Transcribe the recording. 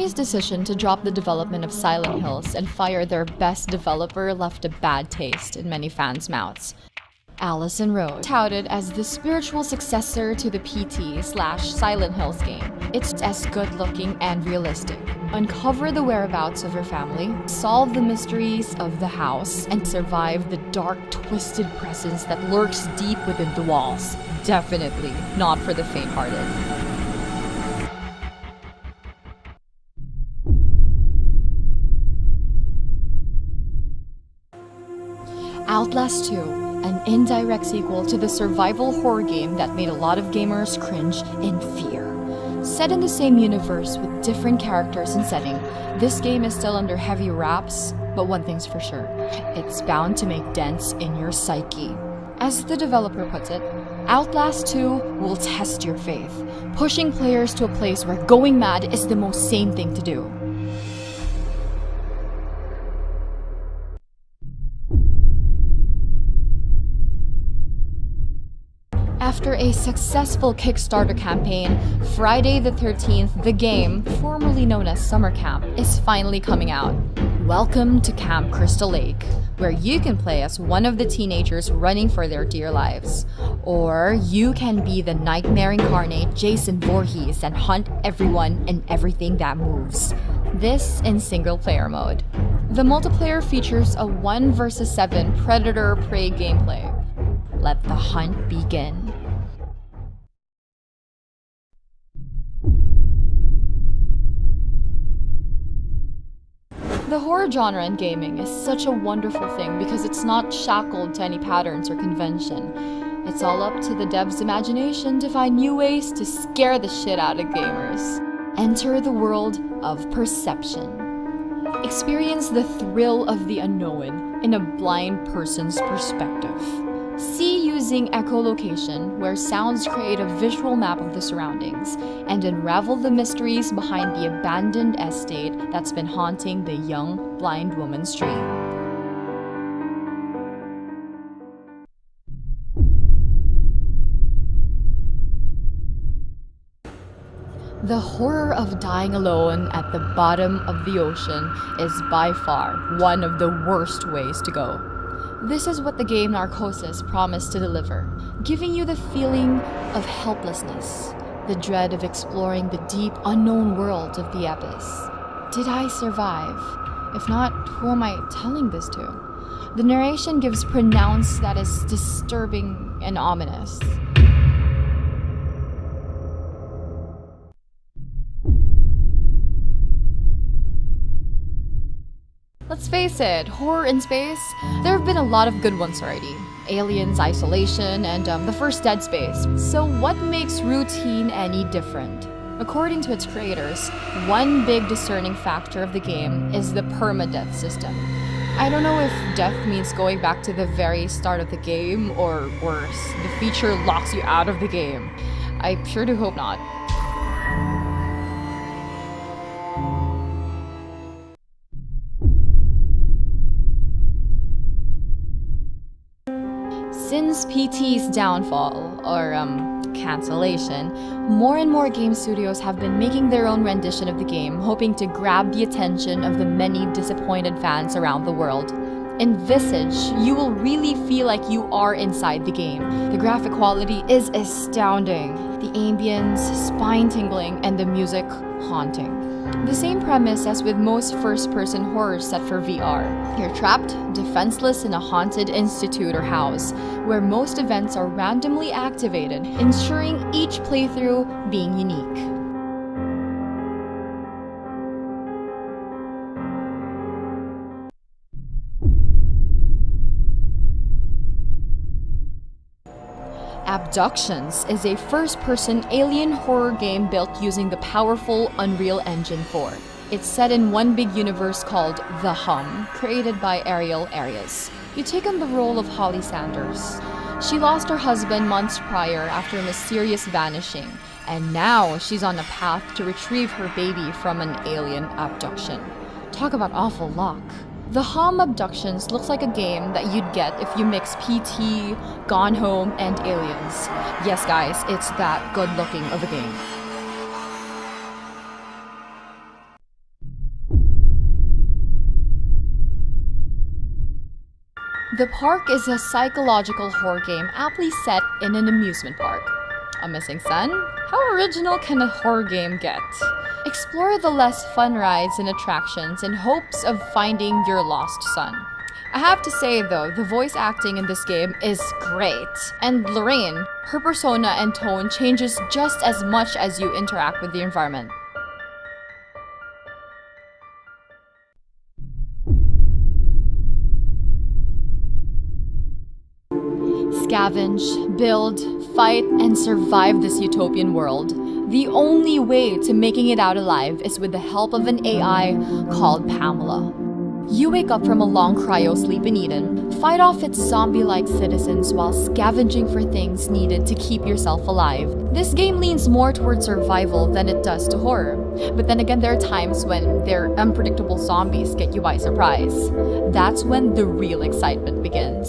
Sony's decision to drop the development of Silent Hills and fire their best developer left a bad taste in many fans' mouths. Allison Road, touted as the spiritual successor to the PT/Silent Hills game. It's as good-looking and realistic. Uncover the whereabouts of your family, solve the mysteries of the house, and survive the dark, twisted presence that lurks deep within the walls. Definitely not for the faint-hearted. Outlast 2, an indirect sequel to the survival horror game that made a lot of gamers cringe in fear. Set in the same universe with different characters and setting, this game is still under heavy wraps, but one thing's for sure, it's bound to make dents in your psyche. As the developer puts it, Outlast 2 will test your faith, pushing players to a place where going mad is the most sane thing to do. After a successful Kickstarter campaign, Friday the 13th, the game, formerly known as Summer Camp, is finally coming out. Welcome to Camp Crystal Lake, where you can play as one of the teenagers running for their dear lives. Or you can be the nightmare incarnate Jason Voorhees and hunt everyone and everything that moves. This in single-player mode. The multiplayer features a 1 vs 7 predator-prey gameplay. Let the hunt begin. The horror genre in gaming is such a wonderful thing because it's not shackled to any patterns or convention. It's all up to the dev's imagination to find new ways to scare the shit out of gamers. Enter the world of perception. Experience the thrill of the unknown in a blind person's perspective. See using echolocation, where sounds create a visual map of the surroundings, and unravel the mysteries behind the abandoned estate that's been haunting the young, blind woman's dream. The horror of dying alone at the bottom of the ocean is by far one of the worst ways to go. This is what the game Narcosis promised to deliver, giving you the feeling of helplessness, the dread of exploring the deep, unknown world of the abyss. Did I survive? If not, who am I telling this to? The narration gives pronounce that is disturbing and ominous. Let's face it, horror in space, there have been a lot of good ones already. Aliens, Isolation, and the first Dead Space. So what makes Routine any different? According to its creators, one big discerning factor of the game is the permadeath system. I don't know if death means going back to the very start of the game, or worse, the feature locks you out of the game. I sure do hope not. Since PT's downfall, or cancellation, more and more game studios have been making their own rendition of the game, hoping to grab the attention of the many disappointed fans around the world. In Visage, you will really feel like you are inside the game. The graphic quality is astounding, the ambience spine-tingling, and the music haunting. The same premise as with most first-person horror set for VR. You're trapped, defenseless in a haunted institute or house, where most events are randomly activated, ensuring each playthrough being unique. Abductions is a first-person alien horror game built using the powerful Unreal Engine 4. It's set in one big universe called The Hum, created by Ariel Arias. You take on the role of Holly Sanders. She lost her husband months prior after a mysterious vanishing, and now she's on a path to retrieve her baby from an alien abduction. Talk about awful luck. The Hum Abductions looks like a game that you'd get if you mix PT, Gone Home, and Aliens. Yes guys, it's that good looking of a game. The Park is a psychological horror game aptly set in an amusement park. A missing son? How original can a horror game get? Explore the less fun rides and attractions in hopes of finding your lost son. I have to say though, the voice acting in this game is great. And Lorraine, her persona and tone changes just as much as you interact with the environment. Scavenge, build, fight, and survive this utopian world. The only way to making it out alive is with the help of an AI called P.A.M.E.L.A. You wake up from a long cryo sleep in Eden, fight off its zombie-like citizens while scavenging for things needed to keep yourself alive. This game leans more towards survival than it does to horror. But then again, there are times when their unpredictable zombies get you by surprise. That's when the real excitement begins.